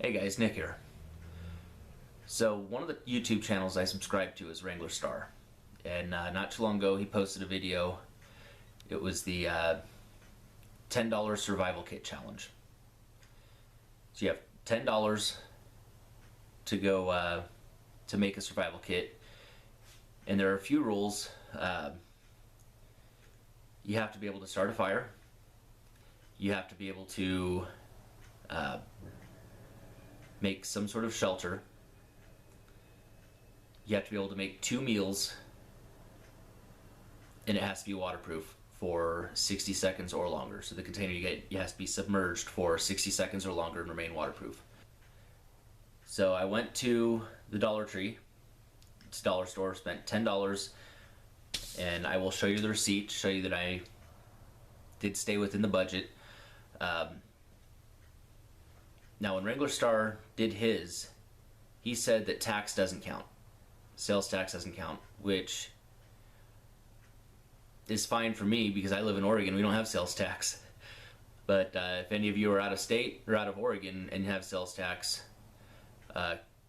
Hey guys, Nick here. So one of the YouTube channels I subscribe to is Wrangler Star, and not too long ago he posted a video. It was the $10 survival kit challenge. So you have $10 to go to make a survival kit, and there are a few rules. You have to be able to start a fire. You have to be able to make some sort of shelter. You have to be able to make 2 meals, and it has to be waterproof for 60 seconds or longer. So the container you get, it has to be submerged for 60 seconds or longer and remain waterproof. So I went to the Dollar Tree, it's a dollar store, spent $10, and I will show you the receipt, show you that I did stay within the budget. Now when Wrangler Star did his, he said that tax doesn't count. Sales tax doesn't count, which is fine for me because I live in Oregon. We don't have sales tax. But if any of you are out of state or out of Oregon and have sales tax,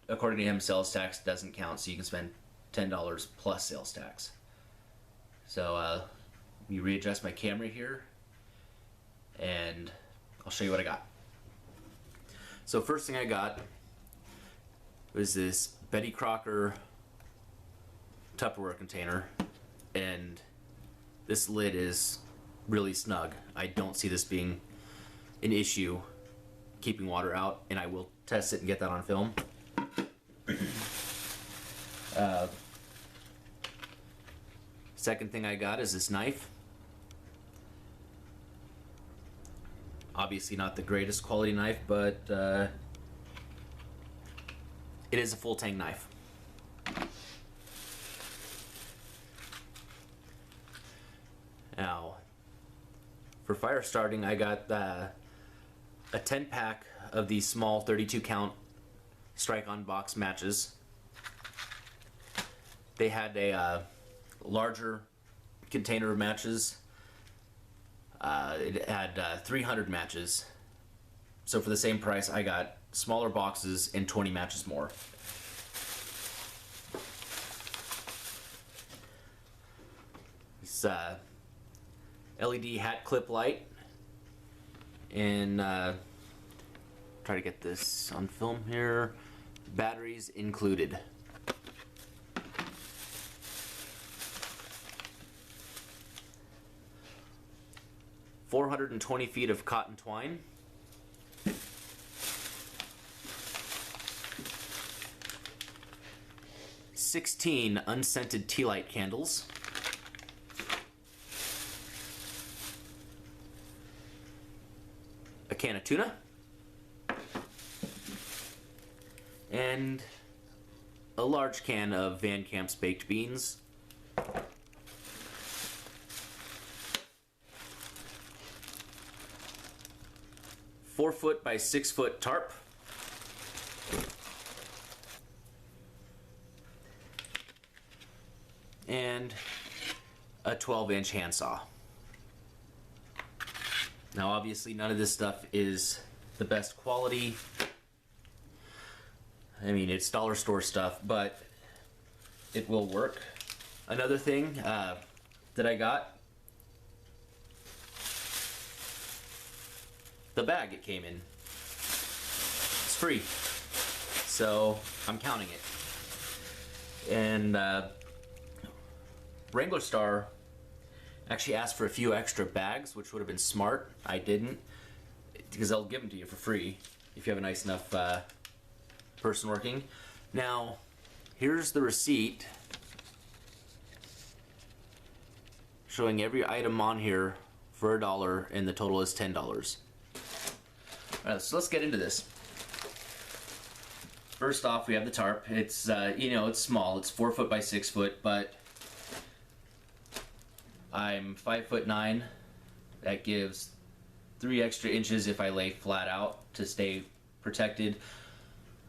according to him, sales tax doesn't count, so you can spend $10 plus sales tax. So let me readjust my camera here, and I'll show you what I got. So first thing I got was this Betty Crocker Tupperware container, and this lid is really snug. I don't see this being an issue keeping water out, and I will test it and get that on film. Second thing I got is this knife. Obviously not the greatest quality knife, but it is a full tang knife. Now, for fire starting, I got a 10-pack of these small 32 count strike-on box matches. They had a larger container of matches. It had 300 matches. So for the same price, I got smaller boxes and 20 matches more. This LED hat clip light, and try to get this on film here. Batteries included. $420 feet of cotton twine. $16 unscented tea light candles. A can of tuna. And a large can of Van Camp's baked beans. Four-foot by 6-foot tarp. And a 12-inch handsaw. Now obviously none of this stuff is the best quality. I mean, it's dollar store stuff, but it will work. Another thing that I got, the bag it came in. It's free, so I'm counting it. And Wrangler Star actually asked for a few extra bags, which would have been smart. I didn't, because they'll give them to you for free if you have a nice enough person working. Now, here's the receipt showing every item on here for $1, and the total is $10. Alright, so let's get into this. First off, we have the tarp. It's it's small. It's 4 foot by 6 foot, but I'm 5'9". That gives 3 extra inches if I lay flat out to stay protected.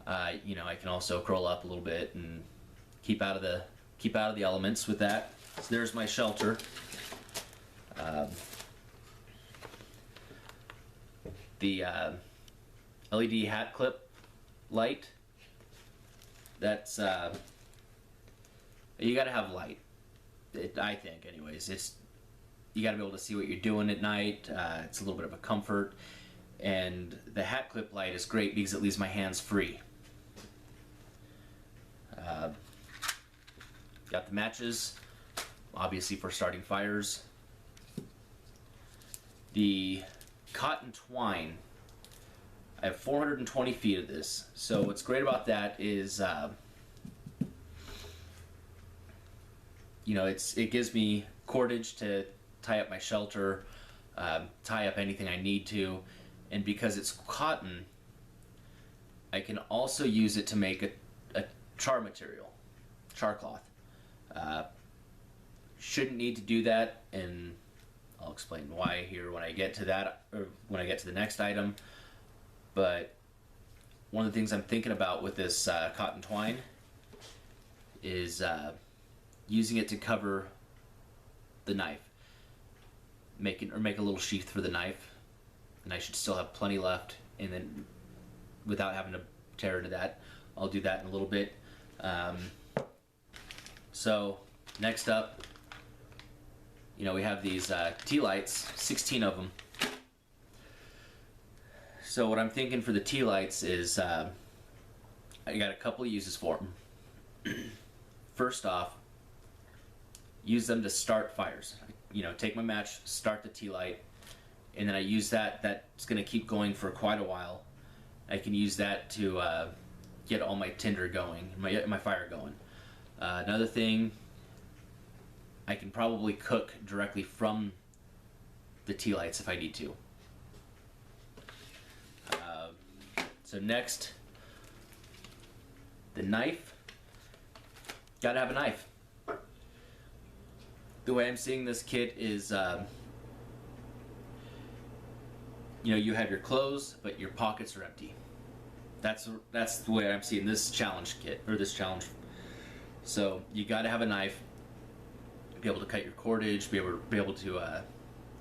I can also curl up a little bit and keep out of the elements with that. So there's my shelter. The LED hat clip light. That's you gotta have light. I think, anyways. You gotta be able to see what you're doing at night. It's a little bit of a comfort, and the hat clip light is great because it leaves my hands free. Got the matches, obviously for starting fires. The cotton twine. I have 420 feet of this. So what's great about that is, it gives me cordage to tie up my shelter, tie up anything I need to, and because it's cotton, I can also use it to make a char material, char cloth. Shouldn't need to do that, and I'll explain why here when I get to that, or when I get to the next item. But one of the things I'm thinking about with this cotton twine is using it to cover the knife, make a little sheath for the knife, and I should still have plenty left. And then, without having to tear into that, I'll do that in a little bit. So next up, we have these tea lights, 16 of them. So what I'm thinking for the tea lights is, I got a couple of uses for them. First off, use them to start fires. Take my match, start the tea light, and then I use that. That's going to keep going for quite a while. I can use that to get all my tinder going, my fire going. Another thing, I can probably cook directly from the tea lights if I need to. So next, the knife. Gotta have a knife. The way I'm seeing this kit is, you have your clothes, but your pockets are empty. That's the way I'm seeing this challenge kit, or this challenge. So you gotta have a knife, be able to cut your cordage, be able to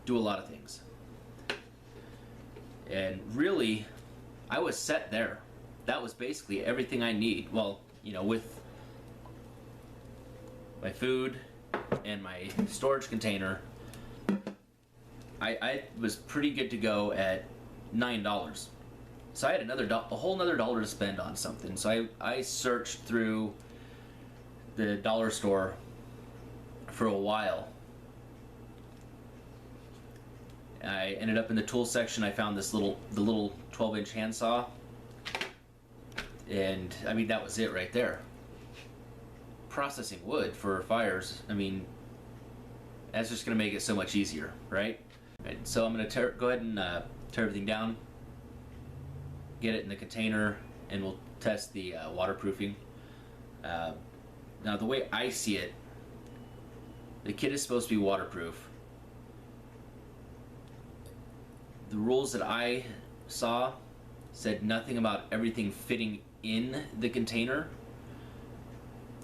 do a lot of things. And really, I was set there. That was basically everything I need. Well, with my food and my storage container, I was pretty good to go at $9. So I had a whole nother dollar to spend on something. So I searched through the dollar store for a while. I ended up in the tool section. I found the little 12-inch handsaw, and that was it right there. Processing wood for fires, that's just gonna make it so much easier, right? So I'm gonna go ahead and tear everything down, get it in the container, and we'll test the waterproofing. Now, the way I see it, the kit is supposed to be waterproof. The rules that I saw said nothing about everything fitting in the container.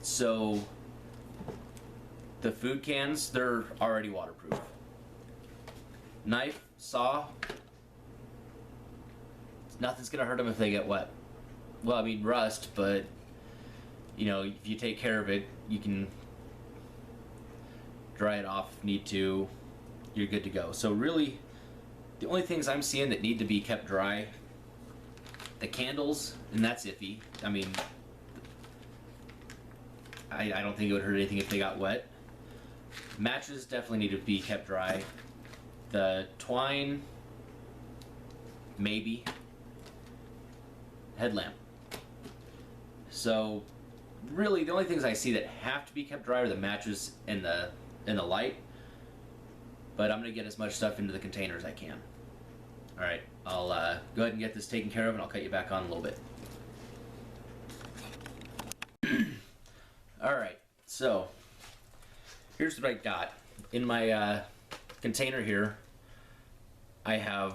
So the food cans, they're already waterproof. Knife, saw, nothing's gonna hurt them if they get wet. Well, rust, but if you take care of it, you can dry it off if need to. You're good to go. So really, the only things I'm seeing that need to be kept dry, the candles, and that's iffy. I don't think it would hurt anything if they got wet. Matches definitely need to be kept dry. The twine, maybe. Headlamp. So really, the only things I see that have to be kept dry are the matches and the light. But I'm gonna get as much stuff into the container as I can. All right, I'll go ahead and get this taken care of, and I'll cut you back on in a little bit. All right, so here's what I got in my container here. I have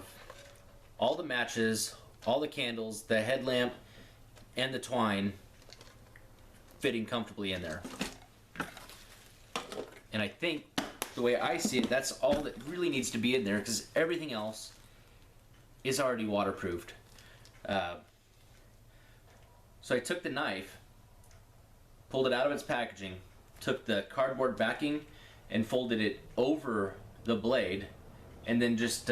all the matches, all the candles, the headlamp, and the twine fitting comfortably in there. And I think the way I see it, that's all that really needs to be in there, because everything else is already waterproofed. So I took the knife, pulled it out of its packaging, took the cardboard backing and folded it over the blade, and then just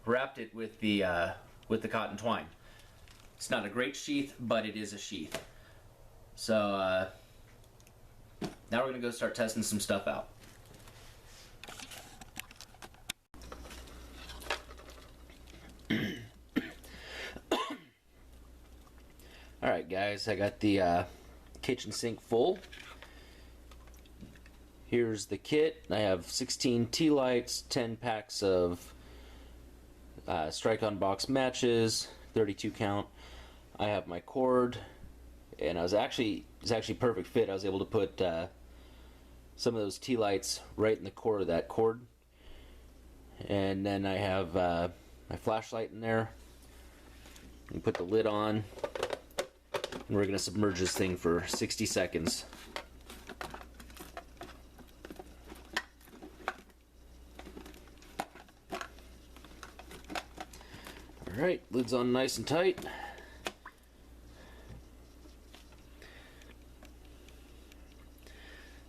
wrapped it with the cotton twine. It's not a great sheath, but it is a sheath. So now we're gonna go start testing some stuff out. Alright guys, I got the kitchen sink full. Here's the kit. I have 16 tea lights, 10 packs of Strike-On box matches, 32 count. I have my cord, and it's actually perfect fit. I was able to put some of those tea lights right in the core of that cord. And then I have my flashlight in there. You put the lid on, and we're going to submerge this thing for 60 seconds. Alright, lid's on nice and tight.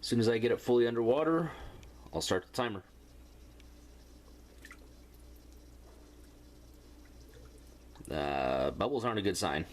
As soon as I get it fully underwater, I'll start the timer. Bubbles aren't a good sign.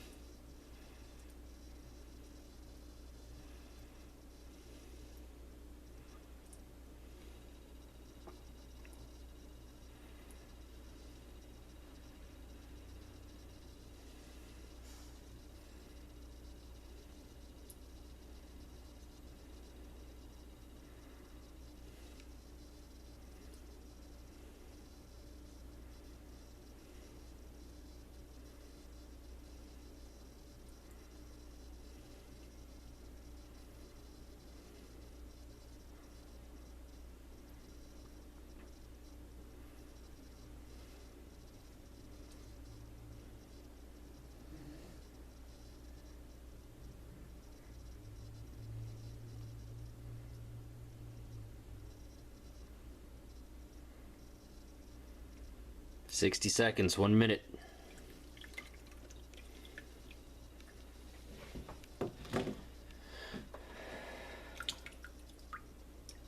"60 seconds, 1 minute.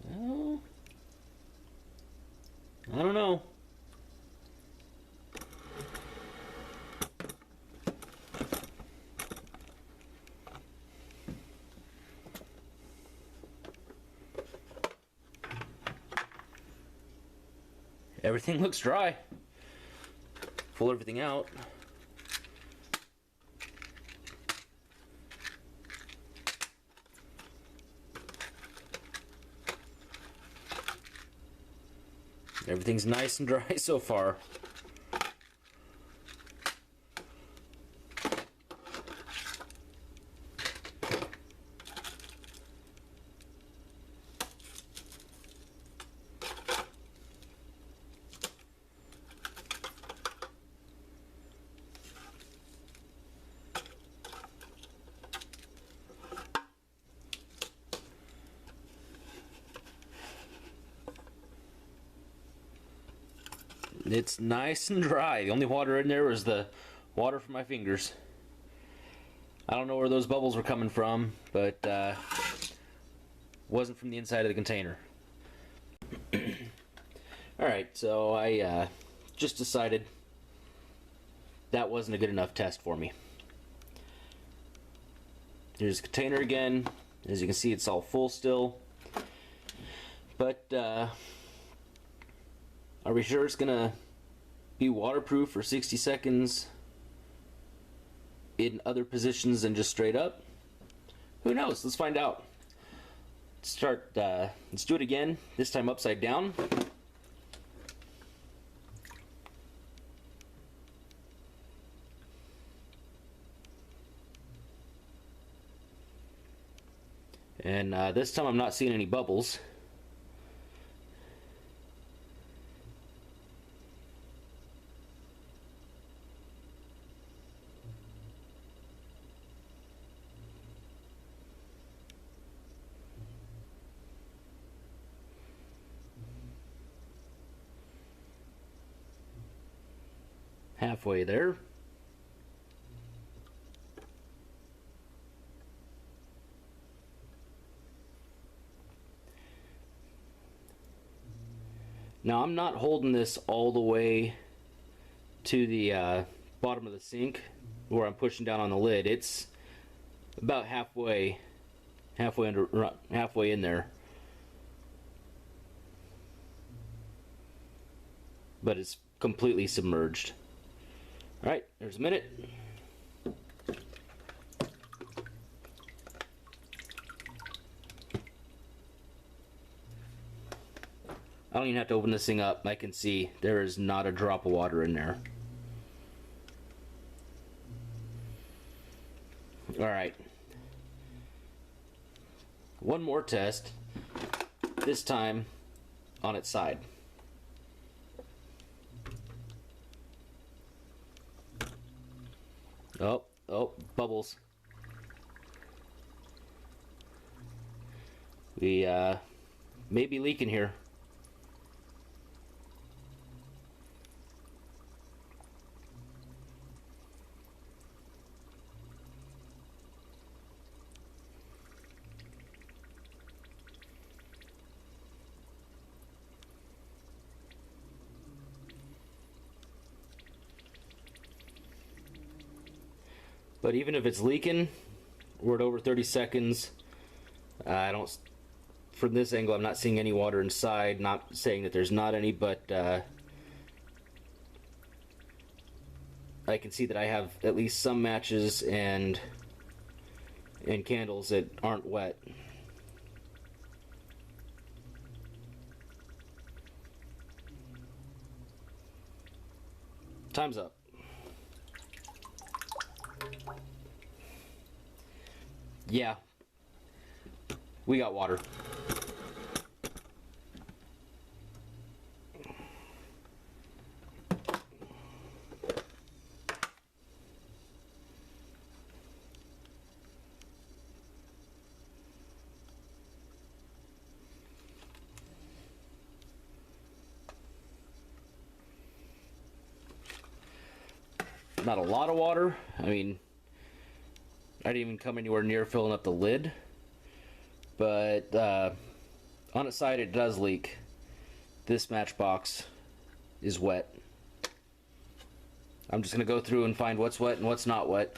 Well, I don't know. Everything looks dry. Pull everything out. Everything's nice and dry so far. It's nice and dry. The only water in there was the water from my fingers. I don't know where those bubbles were coming from, but wasn't from the inside of the container. Alright, so I just decided that wasn't a good enough test for me. Here's the container again. As you can see, it's all full still. But are we sure it's gonna be waterproof for 60 seconds in other positions than just straight up? Who knows? Let's find out. Let's do it again, this time upside down. And this time I'm not seeing any bubbles. Halfway there. Now I'm not holding this all the way to the bottom of the sink where I'm pushing down on the lid. It's about halfway in there. But it's completely submerged. All right, there's a minute. I don't even have to open this thing up. I can see there is not a drop of water in there. All right. One more test, this time on its side. Oh, bubbles. We may be leaking here. But even if it's leaking, we're at over 30 seconds. I don't, from this angle, I'm not seeing any water inside. Not saying that there's not any, but I can see that I have at least some matches and candles that aren't wet. Time's up. Yeah, we got water. Not a lot of water. I mean, I didn't even come anywhere near filling up the lid, but on its side it does leak. This matchbox is wet. I'm just going to go through and find what's wet and what's not wet.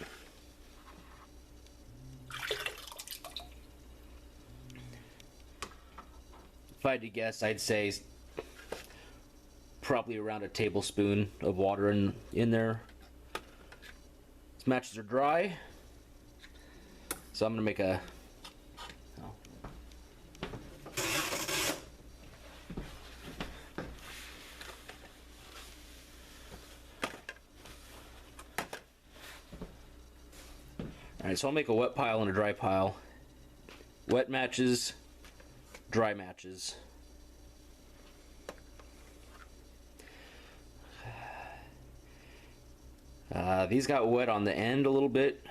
If I had to guess, I'd say probably around a tablespoon of water in there. These matches are dry. So I'm going to make a... Alright, so I'll make a wet pile and a dry pile. Wet matches, dry matches. These got wet on the end a little bit.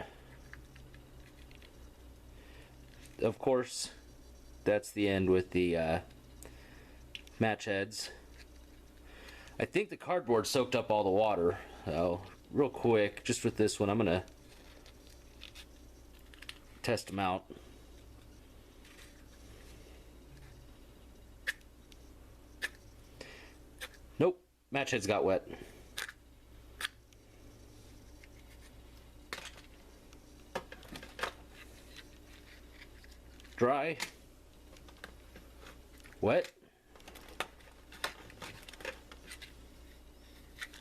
Of course, that's the end with the match heads. I think the cardboard soaked up all the water. So, real quick, just with this one, I'm gonna test them out. Nope, match heads got wet. Dry, wet,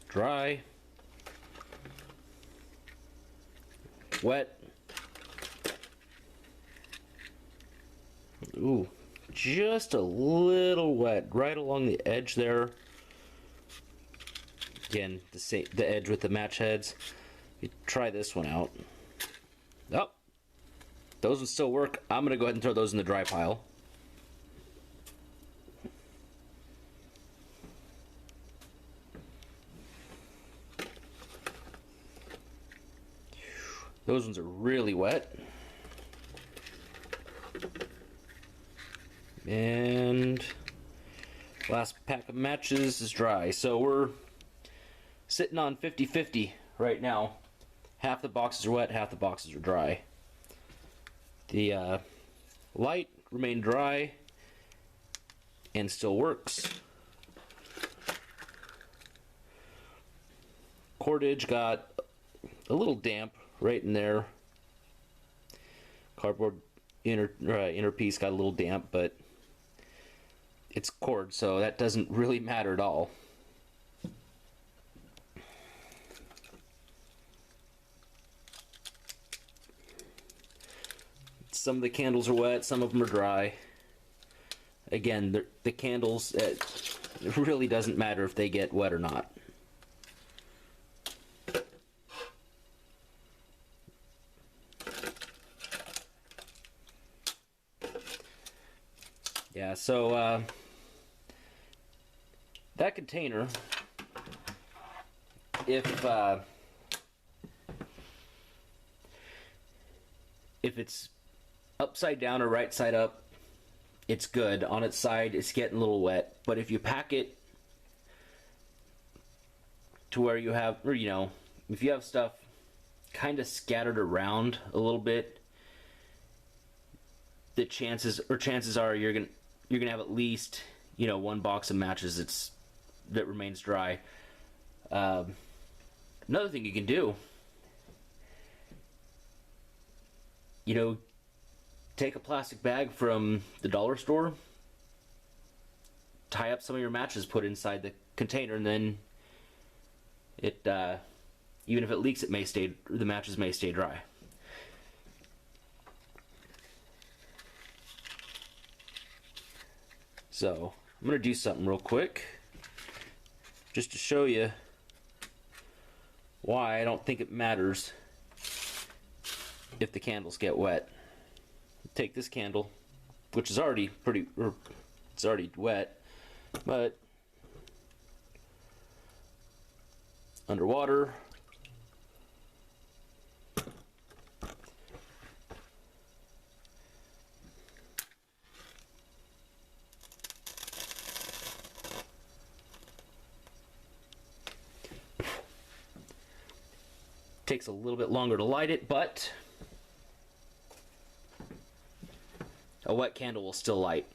dry, wet. Ooh, just a little wet right along the edge there. Again, the edge with the match heads. Try this one out. Oh, those would still work. I'm gonna go ahead and throw those in the dry pile. Those ones are really wet. And last pack of matches is dry. So we're sitting on 50-50 right now. Half the boxes are wet, half the boxes are dry. The light remained dry and still works. Cordage got a little damp right in there. Cardboard inner piece got a little damp, but it's cord, so that doesn't really matter at all. Some of the candles are wet, some of them are dry. Again, the candles, it really doesn't matter if they get wet or not. Yeah, so that container, if it's upside down or right side up, it's good. On its side, it's getting a little wet. But if you pack it to where you have, or you know, if you have stuff kind of scattered around a little bit, the chances are you're gonna have at least, you know, one box of matches that remains dry. Another thing you can do, you know, take a plastic bag from the dollar store, tie up some of your matches, put inside the container, and then it even if it leaks, the matches may stay dry. So I'm gonna do something real quick just to show you why I don't think it matters if the candles get wet. Take this candle, which is already it's already wet, but underwater, takes a little bit longer to light it, but a wet candle will still light.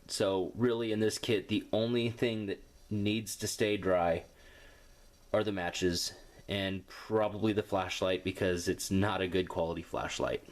So really in this kit, the only thing that needs to stay dry are the matches and probably the flashlight, because it's not a good quality flashlight.